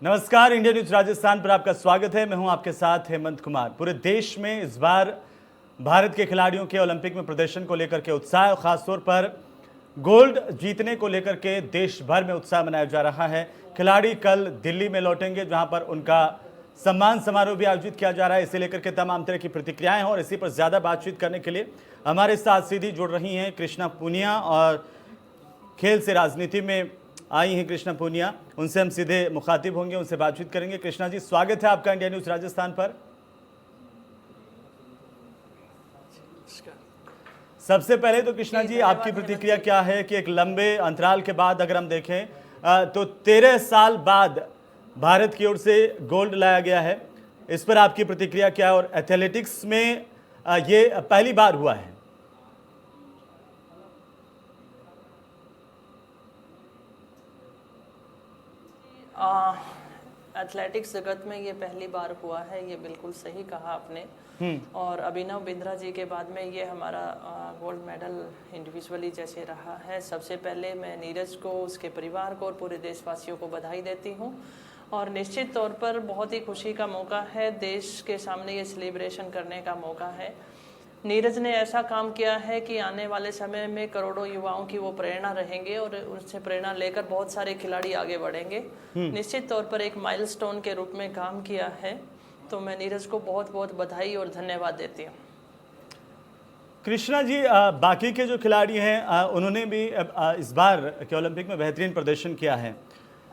नमस्कार, India news Rajasthan पर आपका स्वागत है। मैं हूं आपके साथ हेमंत कुमार। पूरे देश में इस बार भारत के खिलाड़ियों के ओलंपिक में प्रदर्शन को लेकर के उत्साह, और खासतौर पर गोल्ड जीतने को लेकर के देश भर में उत्साह मनाया जा रहा है। खिलाड़ी कल दिल्ली में लौटेंगे, जहां पर उनका सम्मान समारोह भी आयोजित किया जा रहा है। इसे लेकर के तमाम तरह की प्रतिक्रियाएं हैं और इसी पर ज्यादा बातचीत करने के लिए हमारे साथ सीधी जुड़ रही हैं कृष्णा पूनिया, और खेल से राजनीति में आई हैं कृष्णा पूनिया। उनसे हम सीधे मुखातिब होंगे, उनसे बातचीत करेंगे। कृष्णा जी, स्वागत है आपका इंडिया न्यूज राजस्थान पर। सबसे पहले तो कृष्णा जी, आपकी प्रतिक्रिया क्या है कि एक लंबे अंतराल के बाद अगर हम देखें तो 13 साल बाद भारत की ओर से गोल्ड लाया गया है, इस पर आपकी प्रतिक्रिया क्या है? और एथलेटिक्स में ये पहली बार हुआ है। एथलेटिक्स जगत में ये पहली बार हुआ है, ये बिल्कुल सही कहा आपने। और अभिनव बिंद्रा जी के बाद में ये हमारा गोल्ड मेडल इंडिविजुअली जैसे रहा है। सबसे पहले मैं नीरज को, उसके परिवार को और पूरे देशवासियों को बधाई देती हूँ। और निश्चित तौर पर बहुत ही खुशी का मौका है, देश के सामने ये सेलिब्रेशन करने का मौका है। नीरज ने ऐसा काम किया है कि आने वाले समय में करोड़ों युवाओं की वो प्रेरणा रहेंगे और उनसे प्रेरणा लेकर बहुत सारे खिलाड़ी आगे बढ़ेंगे। निश्चित तौर पर एक माइलस्टोन के रूप में काम किया है, तो मैं नीरज को बहुत बहुत बधाई और धन्यवाद देती हूँ। कृष्णा जी, बाकी के जो खिलाड़ी हैं उन्होंने भी इस बार के ओलंपिक में बेहतरीन प्रदर्शन किया है,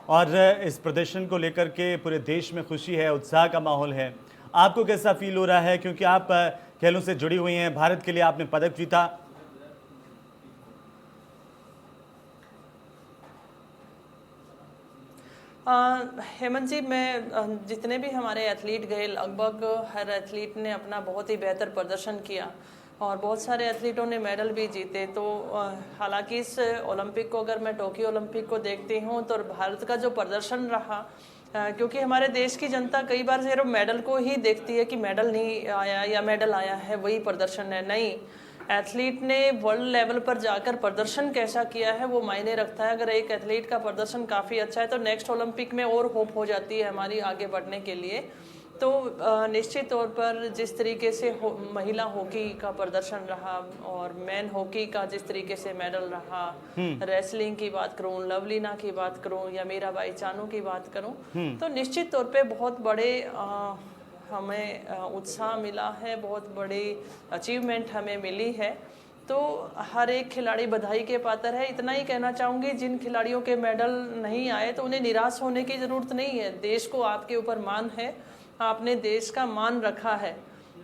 और इस प्रदर्शन को लेकर के पूरे देश में खुशी है, उत्साह का माहौल है। आपको कैसा फील हो रहा है, क्योंकि आप खेलों से जुड़ी हुई हैं, भारत के लिए आपने पदक जीता? हेमंत जी, मैं जितने भी हमारे एथलीट गए, लगभग हर एथलीट ने अपना बहुत ही बेहतर प्रदर्शन किया और बहुत सारे एथलीटों ने मेडल भी जीते। तो हालांकि इस ओलंपिक को, अगर मैं टोक्यो ओलंपिक को देखती हूँ, तो भारत का जो प्रदर्शन रहा, क्योंकि हमारे देश की जनता कई बार सिर्फ मेडल को ही देखती है कि मेडल नहीं आया या मेडल आया है वही प्रदर्शन है। नहीं, एथलीट ने वर्ल्ड लेवल पर जाकर प्रदर्शन कैसा किया है वो मायने रखता है। अगर एक एथलीट का प्रदर्शन काफ़ी अच्छा है तो नेक्स्ट ओलंपिक में और होप हो जाती है हमारी आगे बढ़ने के लिए। तो निश्चित तौर पर जिस तरीके से महिला हॉकी का प्रदर्शन रहा और मैन हॉकी का जिस तरीके से मेडल रहा, रेसलिंग की बात करूं, लवलीना की बात करूं या मीराबाई चानू की बात करूं, तो निश्चित तौर पे बहुत बड़े हमें उत्साह मिला है, बहुत बड़ी अचीवमेंट हमें मिली है। तो हर एक खिलाड़ी बधाई के पात्र है। इतना ही कहना चाहूँगी, जिन खिलाड़ियों के मेडल नहीं आए तो उन्हें निराश होने की ज़रूरत नहीं है। देश को आपके ऊपर मान है, आपने देश का मान रखा है,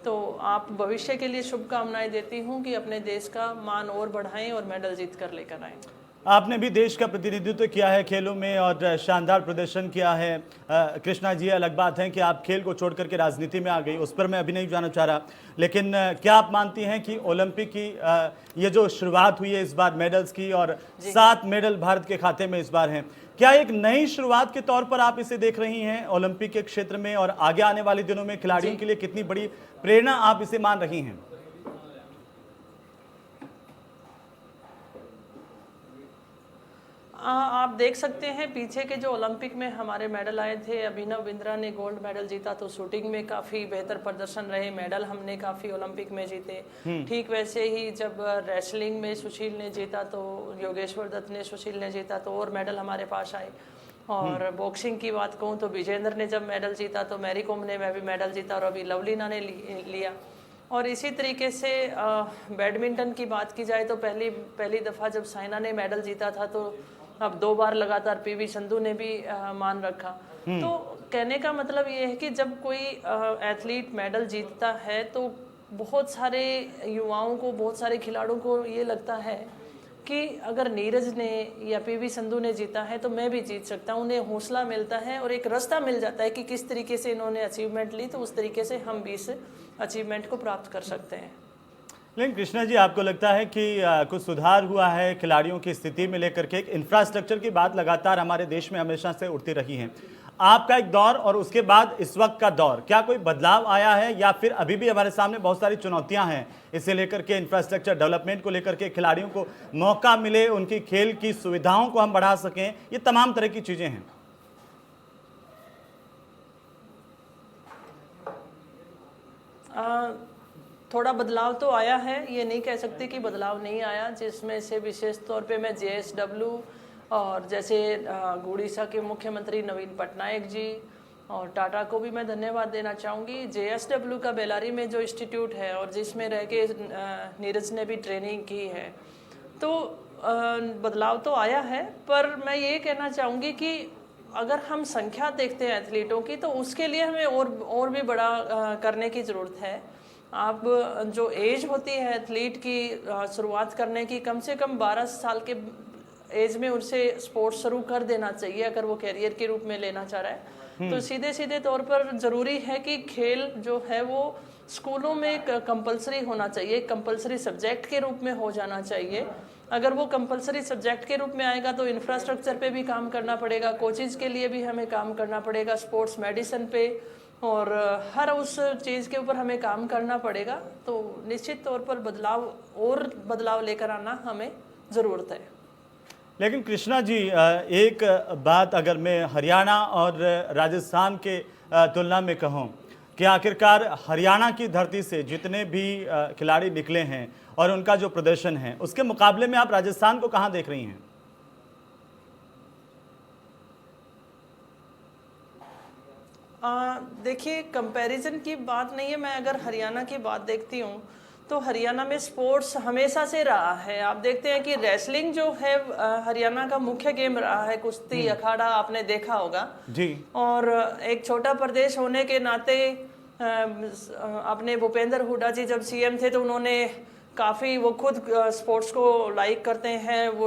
तो आप भविष्य के लिए शुभकामनाएं देती हूँ कि अपने देश का मान और बढ़ाएं और मेडल जीत कर लेकर आएं। आपने भी देश का प्रतिनिधित्व किया है खेलों में और शानदार प्रदर्शन किया है। कृष्णा जी, अलग बात है कि आप खेल को छोड़ करके राजनीति में आ गई, उस पर मैं अभी नहीं जाना चाह रहा, लेकिन क्या आप मानती हैं कि ओलंपिक की ये जो शुरुआत हुई है इस बार मेडल्स की, और 7 मेडल भारत के खाते में इस बार हैं, क्या एक नई शुरुआत के तौर पर आप इसे देख रही हैं ओलंपिक के क्षेत्र में, और आगे आने वाले दिनों में खिलाड़ियों के लिए कितनी बड़ी प्रेरणा आप इसे मान रही हैं? आप देख सकते हैं पीछे के जो ओलंपिक में हमारे मेडल आए थे, अभिनव बिंद्रा ने गोल्ड मेडल जीता, तो शूटिंग में काफ़ी बेहतर प्रदर्शन रहे, मेडल हमने काफ़ी ओलंपिक में जीते। ठीक वैसे ही जब रेसलिंग में सुशील ने जीता, तो योगेश्वर दत्त ने, सुशील ने जीता, तो और मेडल हमारे पास आए। और बॉक्सिंग की बात कहूँ तो विजेंद्र ने जब मेडल जीता तो मैरी कॉम ने भी मेडल जीता और अभी लवलीना ने लिया। और इसी तरीके से बैडमिंटन की बात की जाए तो पहली दफ़ा जब साइना ने मेडल जीता था, तो अब 2 बार लगातार पीवी संधू ने भी मान रखा। तो कहने का मतलब ये है कि जब कोई एथलीट मेडल जीतता है तो बहुत सारे युवाओं को, बहुत सारे खिलाड़ियों को ये लगता है कि अगर नीरज ने या पीवी संधू ने जीता है तो मैं भी जीत सकता हूँ। उन्हें हौसला मिलता है और एक रास्ता मिल जाता है कि किस तरीके से इन्होंने अचीवमेंट ली, तो उस तरीके से हम भी इस अचीवमेंट को प्राप्त कर सकते हैं। लेकिन कृष्णा जी, आपको लगता है कि कुछ सुधार हुआ है खिलाड़ियों की स्थिति में लेकर के? इंफ्रास्ट्रक्चर की बात लगातार हमारे देश में हमेशा से उठती रही है। आपका एक दौर और उसके बाद इस वक्त का दौर, क्या कोई बदलाव आया है, या फिर अभी भी हमारे सामने बहुत सारी चुनौतियां हैं इसे लेकर के, इंफ्रास्ट्रक्चर डेवलपमेंट को लेकर के, खिलाड़ियों को मौका मिले, उनकी खेल की सुविधाओं को हम बढ़ा सकें, ये तमाम तरह की चीज़ें हैं? आ, थोड़ा बदलाव तो आया है, ये नहीं कह सकती कि बदलाव नहीं आया, जिसमें से विशेष तौर पे मैं JSW और जैसे उड़ीसा के मुख्यमंत्री नवीन पटनायक जी और टाटा को भी मैं धन्यवाद देना चाहूँगी। JSW का बेलारी में जो इंस्टीट्यूट है और जिसमें रह के नीरज ने भी ट्रेनिंग की है, तो बदलाव तो आया है। पर मैं ये कहना चाहूँगी कि अगर हम संख्या देखते हैं एथलीटों की, तो उसके लिए हमें और भी बड़ा करने की ज़रूरत है। आप जो एज होती है एथलीट की शुरुआत करने की, कम से कम 12 साल के एज में उनसे स्पोर्ट्स शुरू कर देना चाहिए अगर वो कैरियर के रूप में लेना चाह रहा है। तो सीधे सीधे तौर पर ज़रूरी है कि खेल जो है वो स्कूलों में कंपलसरी होना चाहिए, कंपलसरी सब्जेक्ट के रूप में हो जाना चाहिए। अगर वो कंपलसरी सब्जेक्ट के रूप में आएगा तो इंफ्रास्ट्रक्चर पे भी काम करना पड़ेगा, कोचेज़ के लिए भी हमें काम करना पड़ेगा, स्पोर्ट्स मेडिसिन पे और हर उस चीज़ के ऊपर हमें काम करना पड़ेगा। तो निश्चित तौर पर बदलाव लेकर आना हमें ज़रूरत है। लेकिन कृष्णा जी, एक बात अगर मैं हरियाणा और राजस्थान के तुलना में कहूँ कि आखिरकार हरियाणा की धरती से जितने भी खिलाड़ी निकले हैं और उनका जो प्रदर्शन है, उसके मुकाबले में आप राजस्थान को कहाँ देख रही हैं? देखिए, कंपैरिजन की बात नहीं है। मैं अगर हरियाणा की बात देखती हूँ तो हरियाणा में स्पोर्ट्स हमेशा से रहा है। आप देखते हैं कि रेसलिंग जो है हरियाणा का मुख्य गेम रहा है, कुश्ती अखाड़ा आपने देखा होगा जी। और एक छोटा प्रदेश होने के नाते अपने भूपेंद्र हुड्डा जी जब CM थे तो उन्होंने काफ़ी, वो खुद स्पोर्ट्स को लाइक करते हैं, वो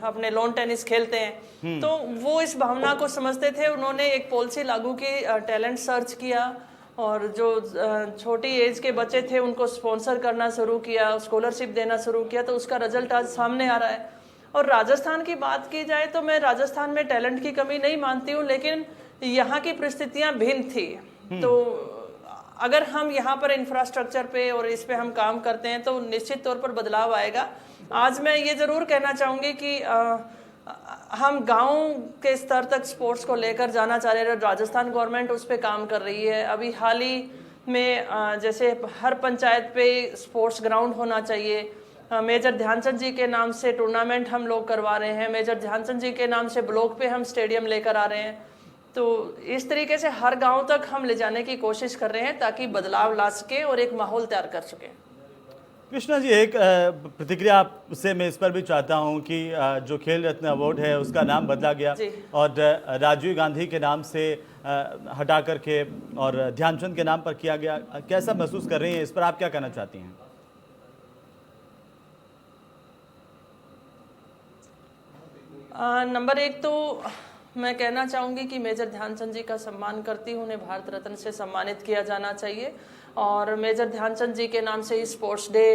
अपने लॉन टेनिस खेलते हैं, तो वो इस भावना को समझते थे। उन्होंने एक पॉलिसी लागू की, टैलेंट सर्च किया और जो छोटी एज के बच्चे थे उनको स्पॉन्सर करना शुरू किया, स्कॉलरशिप देना शुरू किया, तो उसका रिजल्ट आज सामने आ रहा है। और राजस्थान की बात की जाए तो मैं राजस्थान में टैलेंट की कमी नहीं मानती हूँ, लेकिन यहाँ की परिस्थितियाँ भिन्न थी। तो अगर हम यहाँ पर इंफ्रास्ट्रक्चर पे और इस पे हम काम करते हैं तो निश्चित तौर पर बदलाव आएगा। आज मैं ये ज़रूर कहना चाहूँगी कि हम गांव के स्तर तक स्पोर्ट्स को लेकर जाना चाह रहे हैं। राजस्थान गवर्नमेंट उस पर काम कर रही है। अभी हाल ही में जैसे हर पंचायत पे स्पोर्ट्स ग्राउंड होना चाहिए। मेजर ध्यानचंद जी के नाम से टूर्नामेंट हम लोग करवा रहे हैं, मेजर ध्यानचंद जी के नाम से ब्लॉक पे हम स्टेडियम लेकर आ रहे हैं। तो इस तरीके से हर गांव तक हम ले जाने की कोशिश कर रहे हैं ताकि बदलाव ला सके और एक माहौल तैयार कर सके। कृष्णा जी, एक प्रतिक्रिया आपसे मैं इस पर भी चाहता हूं कि जो खेल रत्न अवार्ड है उसका नाम बदला गया और राजीव गांधी के नाम से हटा करके और ध्यानचंद के नाम पर किया गया। कैसा महसूस कर रही हैं, इस पर आप क्या कहना चाहती हैं? नंबर एक तो मैं कहना चाहूँगी कि मेजर ध्यानचंद जी का सम्मान करती हूँ, उन्हें भारत रत्न से सम्मानित किया जाना चाहिए। और मेजर ध्यानचंद जी के नाम से ही स्पोर्ट्स डे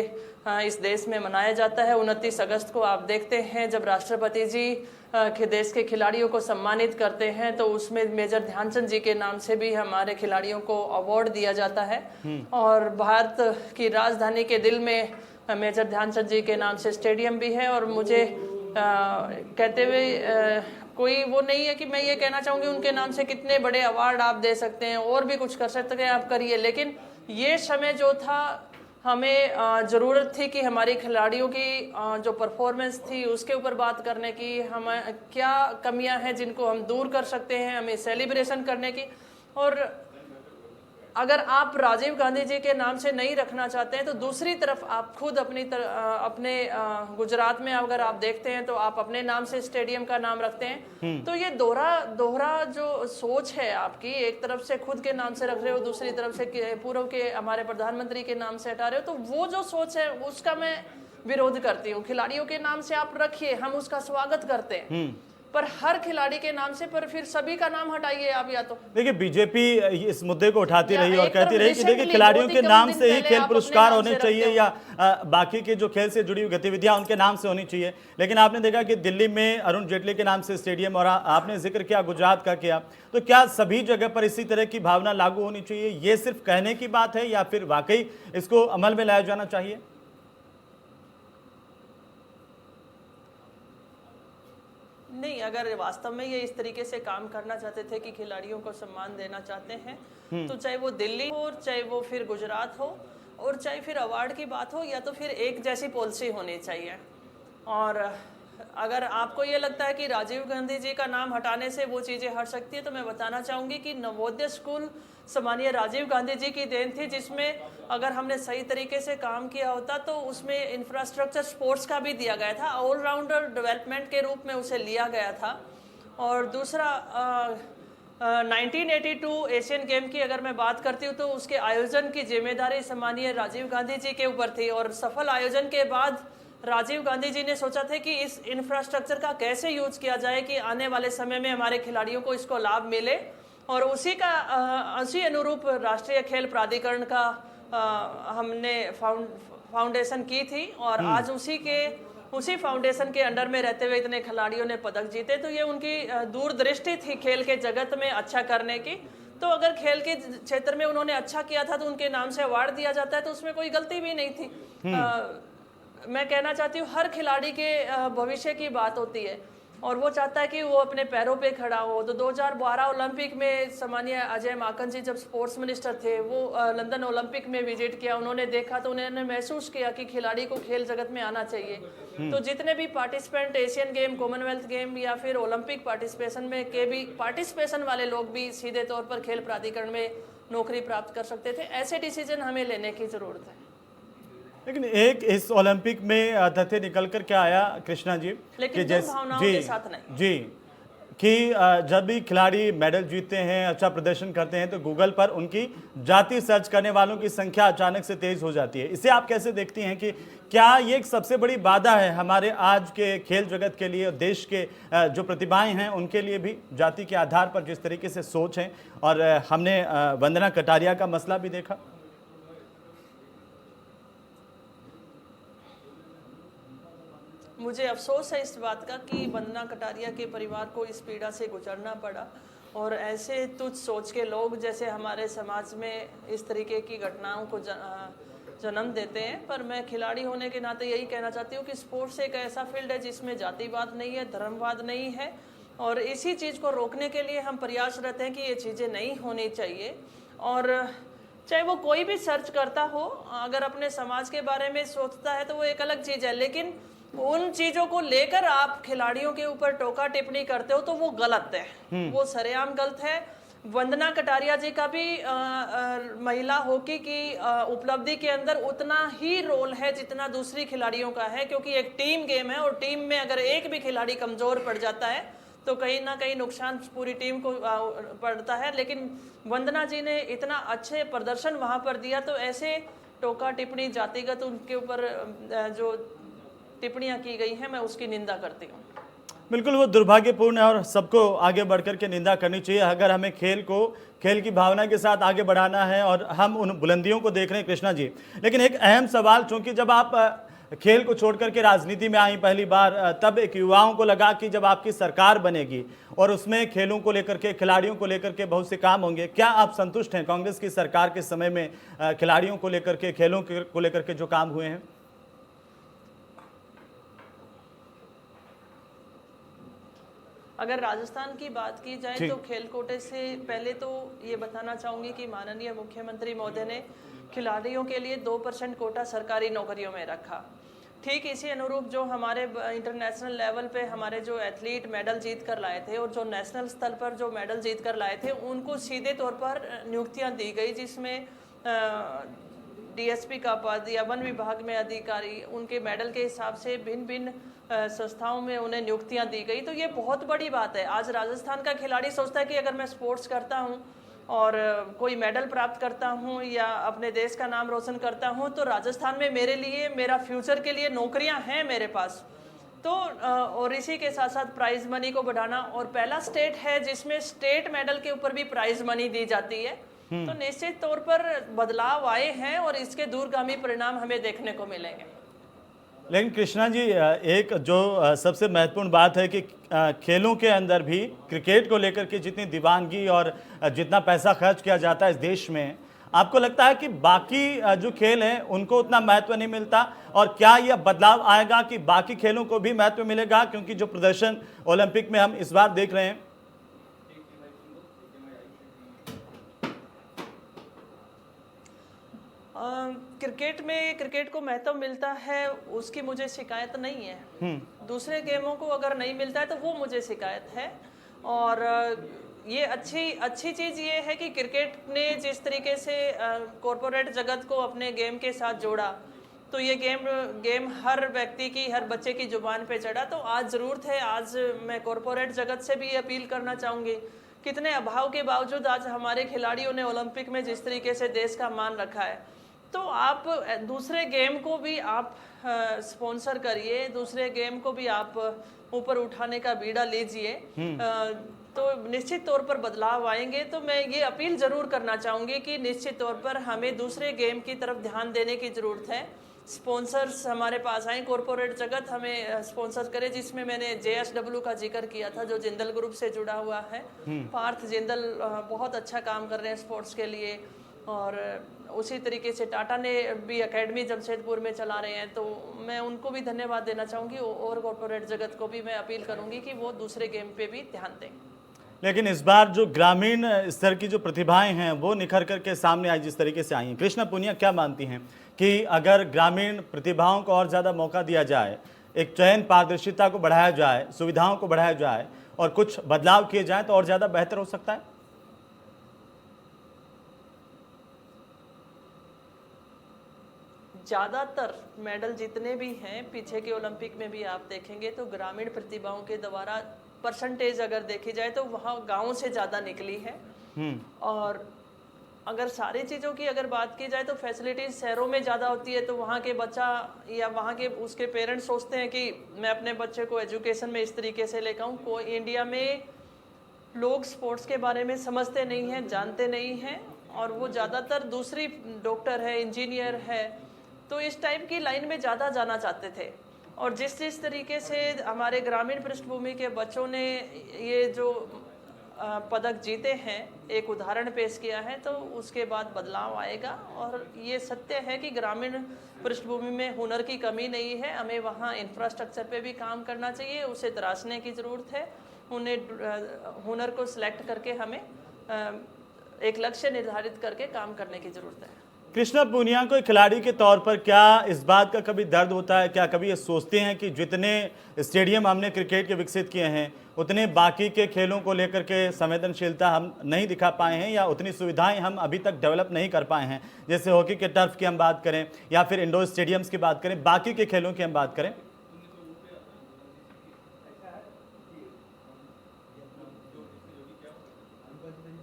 इस देश में मनाया जाता है। 29 अगस्त को आप देखते हैं जब राष्ट्रपति जी के देश के खिलाड़ियों को सम्मानित करते हैं तो उसमें मेजर ध्यानचंद जी के नाम से भी हमारे खिलाड़ियों को अवार्ड दिया जाता है। और भारत की राजधानी के दिल में मेजर ध्यानचंद जी के नाम से स्टेडियम भी है। और मुझे कहते हुए कोई वो नहीं है कि मैं ये कहना चाहूँगी उनके नाम से कितने बड़े अवार्ड आप दे सकते हैं और भी कुछ कर सकते हैं, आप करिए। लेकिन ये समय जो था, हमें ज़रूरत थी कि हमारी खिलाड़ियों की जो परफॉर्मेंस थी उसके ऊपर बात करने की, हमें क्या कमियां हैं जिनको हम दूर कर सकते हैं, हमें सेलिब्रेशन करने की। और अगर आप राजीव गांधी जी के नाम से नहीं रखना चाहते हैं तो दूसरी तरफ आप खुद अपने गुजरात में अगर आप देखते हैं तो आप अपने नाम से स्टेडियम का नाम रखते हैं। तो ये दोहरा जो सोच है आपकी, एक तरफ से खुद के नाम से रख रहे हो, दूसरी तरफ से पूर्व के हमारे प्रधानमंत्री के नाम से हटा रहे हो, तो वो जो सोच है उसका मैं विरोध करती हूँ। खिलाड़ियों के नाम से आप रखिए, हम उसका स्वागत करते हैं, पर हर खिलाड़ी के नाम से, पर फिर सभी का नाम हटाइए आप। या तो देखिए, बीजेपी इस मुद्दे को उठाती रही और कहती रही कि देखिए खिलाड़ियों के नाम से ही खेल पुरस्कार होने चाहिए या बाकी के जो खेल से जुड़ी हुई गतिविधियां उनके नाम से होनी चाहिए। लेकिन आपने देखा कि दिल्ली में अरुण जेटली के नाम से स्टेडियम, और आपने जिक्र किया गुजरात का किया, तो क्या सभी जगह पर इसी तरह की भावना लागू होनी चाहिए? ये सिर्फ कहने की बात है या फिर वाकई इसको अमल में लाया जाना चाहिए? नहीं, अगर वास्तव में ये इस तरीके से काम करना चाहते थे कि खिलाड़ियों को सम्मान देना चाहते हैं, तो चाहे वो दिल्ली हो, चाहे वो फिर गुजरात हो, और चाहे फिर अवार्ड की बात हो, या तो फिर एक जैसी पॉलिसी होनी चाहिए। और अगर आपको ये लगता है कि राजीव गांधी जी का नाम हटाने से वो चीज़ें हट सकती है, तो मैं बताना चाहूँगी कि नवोदय स्कूल सम्मानीय राजीव गांधी जी की देन थी, जिसमें अगर हमने सही तरीके से काम किया होता तो उसमें इंफ्रास्ट्रक्चर स्पोर्ट्स का भी दिया गया था, ऑलराउंडर डेवलपमेंट के रूप में उसे लिया गया था। और दूसरा 1982 एशियन गेम की अगर मैं बात करती हूँ तो उसके आयोजन की जिम्मेदारी सम्मानीय राजीव गांधी जी के ऊपर थी, और सफल आयोजन के बाद राजीव गांधी जी ने सोचा था कि इस इंफ्रास्ट्रक्चर का कैसे यूज किया जाए कि आने वाले समय में हमारे खिलाड़ियों को इसको लाभ मिले, और उसी अनुरूप राष्ट्रीय खेल प्राधिकरण का हमने फाउंडेशन की थी, और आज उसी फाउंडेशन के अंडर में रहते हुए इतने खिलाड़ियों ने पदक जीते। तो ये उनकी दूरदृष्टि थी खेल के जगत में अच्छा करने की। तो अगर खेल के क्षेत्र में उन्होंने अच्छा किया था तो उनके नाम से अवार्ड दिया जाता है, तो उसमें कोई गलती भी नहीं थी। मैं कहना चाहती हूँ हर खिलाड़ी के भविष्य की बात होती है, और वो चाहता है कि वो अपने पैरों पे खड़ा हो। तो 2012 ओलंपिक में सम्मानीय अजय माकन जी जब स्पोर्ट्स मिनिस्टर थे, वो लंदन ओलंपिक में विजिट किया, उन्होंने देखा तो उन्होंने महसूस किया कि खिलाड़ी को खेल जगत में आना चाहिए। तो जितने भी participant Asian game, Commonwealth game या फिर ओलंपिक पार्टिसिपेशन में के भी पार्टिसिपेशन वाले लोग भी सीधे तौर पर खेल प्राधिकरण में नौकरी प्राप्त कर सकते थे। ऐसे डिसीजन हमें लेने की जरूरत है। लेकिन एक इस ओलंपिक में तथ्य निकल कर क्या आया कृष्णा जी, लेकिन दुर्भावनाओं के साथ नहीं जी, कि जब भी खिलाड़ी मेडल जीतते हैं, अच्छा प्रदर्शन करते हैं, तो गूगल पर उनकी जाति सर्च करने वालों की संख्या अचानक से तेज हो जाती है। इसे आप कैसे देखती हैं कि क्या ये एक सबसे बड़ी बाधा है हमारे आज के खेल जगत के लिए, देश के जो प्रतिभाएं हैं उनके लिए भी, जाति के आधार पर जिस तरीके से सोच है। और हमने वंदना कटारिया का मसला भी देखा। मुझे अफसोस है इस बात का कि वंदना कटारिया के परिवार को इस पीड़ा से गुजरना पड़ा, और ऐसे तुच्छ सोच के लोग जैसे हमारे समाज में इस तरीके की घटनाओं को जन्म देते हैं। पर मैं खिलाड़ी होने के नाते यही कहना चाहती हूँ कि स्पोर्ट्स एक ऐसा फील्ड है जिसमें जातिवाद नहीं है, धर्मवाद नहीं है, और इसी चीज़ को रोकने के लिए हम प्रयासरत हैं कि ये चीज़ें नहीं होनी चाहिए। और चाहे वो कोई भी सर्च करता हो, अगर अपने समाज के बारे में सोचता है तो वो एक अलग चीज़ है, लेकिन उन चीजों को लेकर आप खिलाड़ियों के ऊपर टोका टिप्पणी करते हो तो वो गलत है, वो सरेआम गलत है। वंदना कटारिया जी का भी महिला हॉकी की उपलब्धि के अंदर उतना ही रोल है जितना दूसरी खिलाड़ियों का है, क्योंकि एक टीम गेम है, और टीम में अगर एक भी खिलाड़ी कमजोर पड़ जाता है तो कहीं ना कहीं नुकसान पूरी टीम को पड़ता है। लेकिन वंदना जी ने इतना अच्छे प्रदर्शन वहां पर दिया, तो ऐसे टोका टिप्पणी जातिगत उनके ऊपर जो टिप्पणियां की गई हैं, मैं उसकी निंदा करती हूँ। बिल्कुल, वो दुर्भाग्यपूर्ण है और सबको आगे बढ़कर के निंदा करनी चाहिए। अगर हमें खेल की भावना के साथ आगे बढ़ाना है और हम उन बुलंदियों को देख रहे हैं कृष्णा जी। लेकिन एक अहम सवाल, चूंकि जब आप खेल को छोड़ करके राजनीति में आई पहली बार, तब एक युवाओं को लगा कि जब आपकी सरकार बनेगी और उसमें खेलों को लेकर के, खिलाड़ियों को लेकर के बहुत से काम होंगे। क्या आप संतुष्ट हैं कांग्रेस की सरकार के समय में खिलाड़ियों को लेकर के, खेलों को लेकर के जो काम हुए हैं? अगर राजस्थान की बात की जाए तो खेल कोटे से पहले तो ये बताना चाहूंगी कि माननीय मुख्यमंत्री महोदय ने खिलाड़ियों के लिए 2% कोटा सरकारी नौकरियों में रखा। ठीक इसी अनुरूप जो हमारे इंटरनेशनल लेवल पे हमारे जो एथलीट मेडल जीत कर लाए थे और जो नेशनल स्तर पर जो मेडल जीत कर लाए थे, उनको सीधे तौर पर नियुक्तियां दी गई, जिसमें डीएसपी का पद या वन विभाग में अधिकारी, उनके मेडल के हिसाब से भिन्न भिन्न संस्थाओं में उन्हें नियुक्तियां दी गई। तो ये बहुत बड़ी बात है। आज राजस्थान का खिलाड़ी सोचता है कि अगर मैं स्पोर्ट्स करता हूं और कोई मेडल प्राप्त करता हूं या अपने देश का नाम रोशन करता हूं, तो राजस्थान में मेरे लिए, मेरा फ्यूचर के लिए नौकरियां हैं मेरे पास। तो और इसी के साथ साथ प्राइज मनी को बढ़ाना, और पहला स्टेट है जिसमें स्टेट मेडल के ऊपर भी प्राइज मनी दी जाती है। तो निश्चित तौर पर बदलाव आए हैं और इसके दूरगामी परिणाम हमें देखने को मिलेंगे। लेकिन कृष्णा जी, एक जो सबसे महत्वपूर्ण बात है कि खेलों के अंदर भी क्रिकेट को लेकर के जितनी दीवानगी और जितना पैसा खर्च किया जाता है इस देश में, आपको लगता है कि बाकी जो खेल हैं उनको उतना महत्व नहीं मिलता, और क्या यह बदलाव आएगा कि बाकी खेलों को भी महत्व मिलेगा, क्योंकि जो प्रदर्शन ओलंपिक में हम इस बार देख रहे हैं? क्रिकेट को महत्व मिलता है, उसकी मुझे शिकायत नहीं है। दूसरे गेमों को अगर नहीं मिलता है तो वो मुझे शिकायत है। और ये अच्छी चीज़ ये है कि क्रिकेट ने जिस तरीके से कॉरपोरेट जगत को अपने गेम के साथ जोड़ा, तो ये गेम हर व्यक्ति की, हर बच्चे की जुबान पे चढ़ा। तो आज ज़रूरत है, आज मैं कॉरपोरेट जगत से भी अपील करना चाहूँगी, कितने अभाव के बावजूद आज हमारे खिलाड़ियों ने ओलंपिक में जिस तरीके से देश का मान रखा है, तो आप दूसरे गेम को भी आप स्पॉन्सर करिए, दूसरे गेम को भी आप ऊपर उठाने का बीड़ा लीजिए, तो निश्चित तौर पर बदलाव आएंगे। तो मैं ये अपील जरूर करना चाहूँगी कि निश्चित तौर पर हमें दूसरे गेम की तरफ ध्यान देने की ज़रूरत है। स्पॉन्सर्स हमारे पास आए, कॉरपोरेट जगत हमें स्पॉन्सर करे, जिसमें मैंने JSW का जिक्र किया था जो जिंदल ग्रुप से जुड़ा हुआ है। पार्थ जिंदल बहुत अच्छा काम कर रहे हैं स्पोर्ट्स के लिए, और उसी तरीके से टाटा ने भी एकेडमी जमशेदपुर में चला रहे हैं, तो मैं उनको भी धन्यवाद देना चाहूँगी, और कॉरपोरेट जगत को भी मैं अपील करूँगी कि वो दूसरे गेम पे भी ध्यान दें। लेकिन इस बार जो ग्रामीण स्तर की जो प्रतिभाएं हैं वो निखर करके सामने आई, जिस तरीके से आई हैं, कृष्णा पूनिया क्या मानती हैं कि अगर ग्रामीण प्रतिभाओं को और ज़्यादा मौका दिया जाए, एक चयन पारदर्शिता को बढ़ाया जाए, सुविधाओं को बढ़ाया जाए और कुछ बदलाव किए जाएं तो और ज़्यादा बेहतर हो सकता है? ज़्यादातर मेडल जितने भी हैं पीछे के ओलंपिक में भी आप देखेंगे तो ग्रामीण प्रतिभाओं के द्वारा परसेंटेज अगर देखी जाए तो वहाँ गाँव से ज़्यादा निकली है। और अगर सारी चीज़ों की अगर बात की जाए तो फैसिलिटीज शहरों में ज़्यादा होती है, तो वहाँ के बच्चा या वहाँ के उसके पेरेंट्स सोचते हैं कि मैं अपने बच्चे को एजुकेशन में इस तरीके से लेकर आऊँ। कोई इंडिया में लोग स्पोर्ट्स के बारे में समझते नहीं हैं, जानते नहीं हैं, और वो ज़्यादातर दूसरी डॉक्टर है, इंजीनियर है, तो इस टाइप की लाइन में ज़्यादा जाना चाहते थे। और जिस तरीके से हमारे ग्रामीण पृष्ठभूमि के बच्चों ने ये जो पदक जीते हैं, एक उदाहरण पेश किया है, तो उसके बाद बदलाव आएगा। और ये सत्य है कि ग्रामीण पृष्ठभूमि में हुनर की कमी नहीं है, हमें वहाँ इंफ्रास्ट्रक्चर पे भी काम करना चाहिए, उसे तराशने की ज़रूरत है, उन्हें हुनर को सिलेक्ट करके हमें एक लक्ष्य निर्धारित करके काम करने की ज़रूरत है। कृष्णा पूनिया को एक खिलाड़ी के तौर पर क्या इस बात का कभी दर्द होता है, क्या कभी ये सोचते हैं कि जितने स्टेडियम हमने क्रिकेट के विकसित किए हैं उतने बाकी के खेलों को लेकर के संवेदनशीलता हम नहीं दिखा पाए हैं, या उतनी सुविधाएं हम अभी तक डेवलप नहीं कर पाए हैं? जैसे हॉकी के टर्फ की हम बात करें या फिर इंडोर स्टेडियम्स की बात करें, बाकी के खेलों की हम बात करें।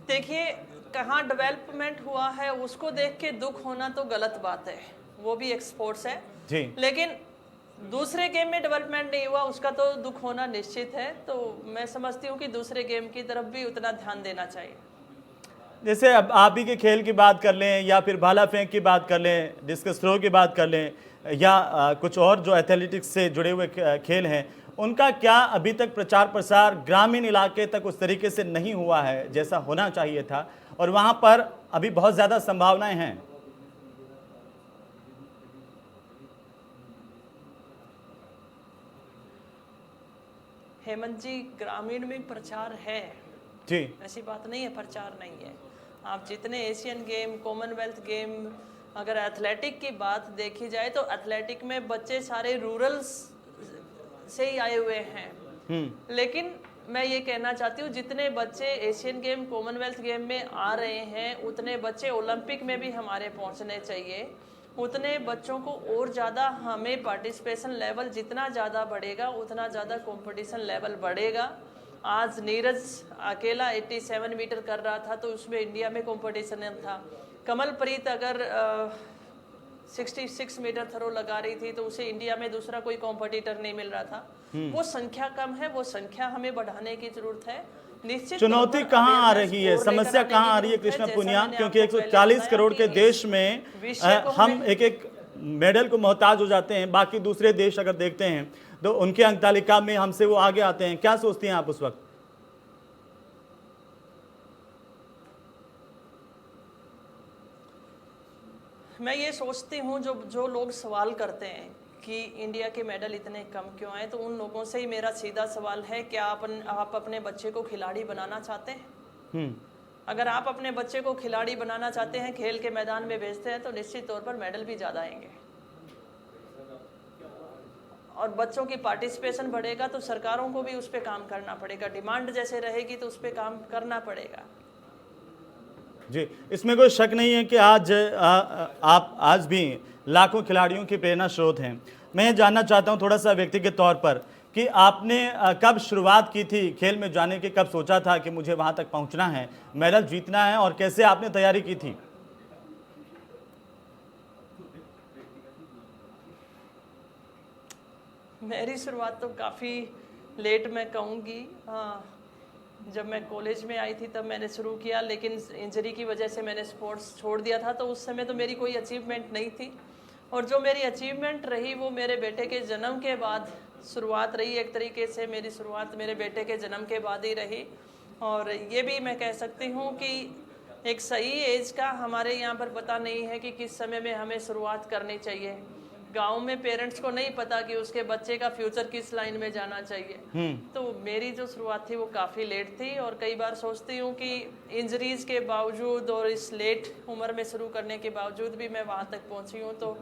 देखिए, कहाँ डेवलपमेंट हुआ है उसको देख के दुख होना तो गलत बात है, वो भी एक स्पोर्ट्स है जी। लेकिन दूसरे गेम में डेवलपमेंट नहीं हुआ उसका तो दुख होना निश्चित है। तो मैं समझती हूँ कि दूसरे गेम की तरफ भी उतना ध्यान देना चाहिए। जैसे अब आप ही के खेल की बात कर लें, या फिर भाला फेंक की बात कर लें, डिस्कस थ्रो की बात कर लें, या कुछ और जो एथलेटिक्स से जुड़े हुए खेल हैं, उनका क्या अभी तक प्रचार प्रसार ग्रामीण इलाके तक उस तरीके से नहीं हुआ है जैसा होना चाहिए था, और वहाँ पर अभी बहुत ज़्यादा संभावनाएं हैं? हेमंत जी, ग्रामीण में प्रचार है जी, ऐसी बात नहीं है प्रचार नहीं है। आप जितने एशियन गेम, कॉमनवेल्थ गेम, अगर एथलेटिक की बात देखी जाए तो एथलेटिक में बच्चे सारे रूरल से ही आए हुए हैं। लेकिन मैं ये कहना चाहती हूँ जितने बच्चे एशियन गेम, कॉमनवेल्थ गेम में आ रहे हैं उतने बच्चे ओलंपिक में भी हमारे पहुँचने चाहिए। उतने बच्चों को और ज़्यादा हमें पार्टिसिपेशन लेवल जितना ज़्यादा बढ़ेगा उतना ज़्यादा कंपटीशन लेवल बढ़ेगा। आज नीरज अकेला 87 मीटर कर रहा था तो उसमें इंडिया में कंपटीशन था। कमलप्रीत अगर 66 मीटर थ्रो लगा रही थी तो उसे इंडिया में दूसरा कोई कॉम्पिटिटर नहीं मिल रहा था। वो संख्या कम है, वो संख्या हमें बढ़ाने की जरूरत है। निश्चित चुनौती कहाँ आ रही है, समस्या कहाँ आ रही है कृष्णा पूनिया? क्योंकि 140 करोड़ के देश में हम एक एक मेडल को मोहताज हो जाते हैं। बाकी दूसरे देश अगर देखते हैं तो उनके अंक तालिका में हमसे वो आगे आते हैं। क्या सोचती हैं आप उस वक्त? मैं ये सोचती हूँ जो जो लोग सवाल करते हैं कि इंडिया के मेडल इतने कम क्यों आए, तो उन लोगों से ही मेरा सीधा सवाल है, क्या आप अपने बच्चे को खिलाड़ी बनाना चाहते हैं? हम्म। अगर आप अपने बच्चे को खिलाड़ी बनाना चाहते हैं, खेल के मैदान में भेजते हैं, तो निश्चित तौर पर मेडल भी ज़्यादा आएंगे और बच्चों की पार्टिसिपेशन बढ़ेगा तो सरकारों को भी उस पर काम करना पड़ेगा। डिमांड जैसे रहेगी तो उस पर काम करना पड़ेगा। जी, इसमें कोई शक नहीं है कि आज आप आज भी लाखों खिलाड़ियों की प्रेरणा स्रोत हैं। मैं ये जानना चाहता हूँ थोड़ा सा व्यक्तिगत तौर पर कि आपने कब शुरुआत की थी खेल में जाने की, कब सोचा था कि मुझे वहाँ तक पहुँचना है, मेडल जीतना है, और कैसे आपने तैयारी की थी? मेरी शुरुआत तो काफ़ी लेट मैं कहूँगी। जब मैं कॉलेज में आई थी तब मैंने शुरू किया, लेकिन इंजरी की वजह से मैंने स्पोर्ट्स छोड़ दिया था। तो उस समय तो मेरी कोई अचीवमेंट नहीं थी, और जो मेरी अचीवमेंट रही वो मेरे बेटे के जन्म के बाद शुरुआत रही। एक तरीके से मेरी शुरुआत मेरे बेटे के जन्म के बाद ही रही। और ये भी मैं कह सकती हूँ कि एक सही एज का हमारे यहाँ पर पता नहीं है कि किस समय में हमें शुरुआत करनी चाहिए। गांव में पेरेंट्स को नहीं पता कि उसके बच्चे का फ्यूचर किस लाइन में जाना चाहिए। तो मेरी जो शुरुआत थी वो काफ़ी लेट थी, और कई बार सोचती हूँ कि इंजरीज के बावजूद और इस लेट उम्र में शुरू करने के बावजूद भी मैं वहाँ तक पहुँची हूँ। तो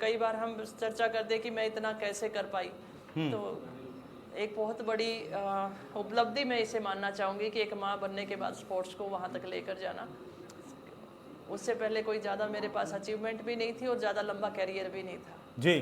कई बार हम चर्चा करते कि मैं इतना कैसे कर पाई। तो एक बहुत बड़ी उपलब्धि मैं इसे मानना चाहूँगी कि एक माँ बनने के बाद स्पोर्ट्स को वहाँ तक लेकर जाना। उससे पहले कोई ज़्यादा मेरे पास अचीवमेंट भी नहीं थी और ज़्यादा लंबा कैरियर भी नहीं था। जी,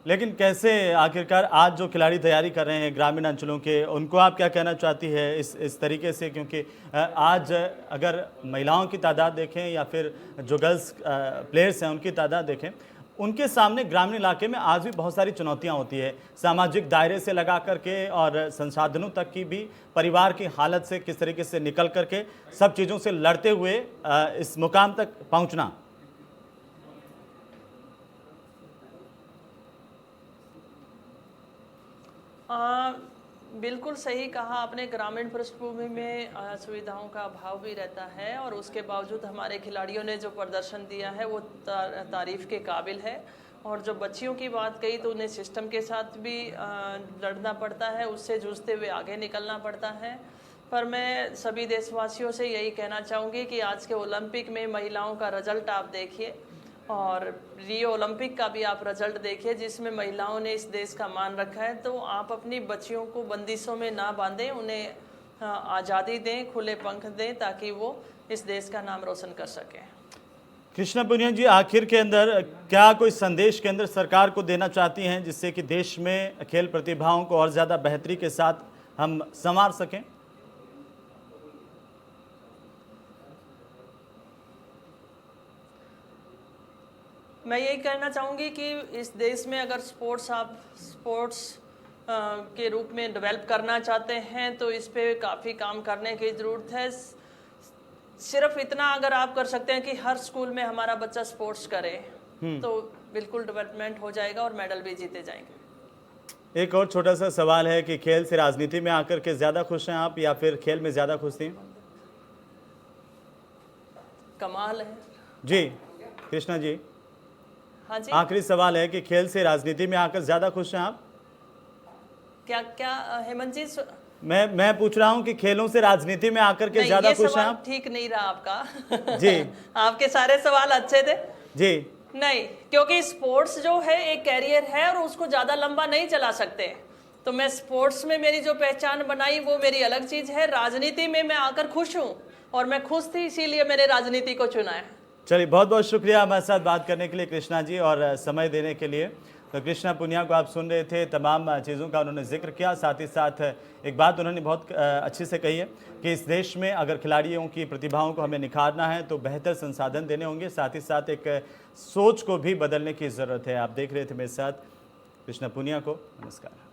लेकिन कैसे आखिरकार आज जो खिलाड़ी तैयारी कर रहे हैं ग्रामीण अंचलों के, उनको आप क्या कहना चाहती है इस तरीके से? क्योंकि आज अगर महिलाओं की तादाद देखें या फिर जो गर्ल्स प्लेयर्स हैं उनकी तादाद देखें, उनके सामने ग्रामीण इलाके में आज भी बहुत सारी चुनौतियां होती है, सामाजिक दायरे से लगा करके और संसाधनों तक की भी, परिवार की हालत से किस तरीके से निकल करके सब चीज़ों से लड़ते हुए इस मुकाम तक पहुंचना। बिल्कुल सही कहा आपने। ग्रामीण पृष्ठभूमि में सुविधाओं का अभाव भी रहता है, और उसके बावजूद हमारे खिलाड़ियों ने जो प्रदर्शन दिया है वो तारीफ के काबिल है। और जो बच्चियों की बात कही तो उन्हें सिस्टम के साथ भी लड़ना पड़ता है, उससे जूझते हुए आगे निकलना पड़ता है। पर मैं सभी देशवासियों से यही कहना चाहूँगी कि आज के ओलंपिक में महिलाओं का रिजल्ट आप देखिए, और रियो ओलंपिक का भी आप रिजल्ट देखिए जिसमें महिलाओं ने इस देश का मान रखा है। तो आप अपनी बच्चियों को बंदिशों में ना बांधें, उन्हें आज़ादी दें, खुले पंख दें, ताकि वो इस देश का नाम रोशन कर सकें। कृष्णा पुनिया जी, आखिर के अंदर क्या कोई संदेश केंद्र सरकार को देना चाहती हैं जिससे कि देश में खेल प्रतिभाओं को और ज़्यादा बेहतरी के साथ हम संवार सकें? मैं यही कहना चाहूँगी कि इस देश में अगर स्पोर्ट्स के रूप में डेवलप करना चाहते हैं तो इस पे काफ़ी काम करने की ज़रूरत है। सिर्फ इतना अगर आप कर सकते हैं कि हर स्कूल में हमारा बच्चा स्पोर्ट्स करे तो बिल्कुल डेवलपमेंट हो जाएगा और मेडल भी जीते जाएंगे। एक और छोटा सा सवाल है कि खेल से राजनीति में आकर के ज़्यादा खुश हैं आप या फिर खेल में ज़्यादा खुश थी? कमाल है जी। कृष्णा जी, हाँ जी, आखिरी सवाल है कि खेल से राजनीति में आकर ज़्यादा खुश हैं आप? क्या हेमंत जी मैं पूछ रहा हूं कि खेलों से राजनीति में आकर के ज्यादा खुश हैं आप? ठीक नहीं रहा आपका जी। आपके सारे सवाल अच्छे थे जी। नहीं, क्योंकि स्पोर्ट्स जो है एक कैरियर है और उसको ज्यादा लंबा नहीं चला सकते। तो मैं स्पोर्ट्स में मेरी जो पहचान बनाई वो मेरी अलग चीज है। राजनीति में मैं आकर खुश हूँ और मैं खुश थी, इसीलिए मैंने राजनीति को चुना है। चलिए, बहुत बहुत शुक्रिया हमारे साथ बात करने के लिए कृष्णा जी और समय देने के लिए। तो कृष्णा पुनिया को आप सुन रहे थे, तमाम चीज़ों का उन्होंने जिक्र किया। साथ ही साथ एक बात उन्होंने बहुत अच्छे से कही है कि इस देश में अगर खिलाड़ियों की प्रतिभाओं को हमें निखारना है तो बेहतर संसाधन देने होंगे, साथ ही साथ एक सोच को भी बदलने की ज़रूरत है। आप देख रहे थे मेरे साथ कृष्णा पुनिया को। नमस्कार।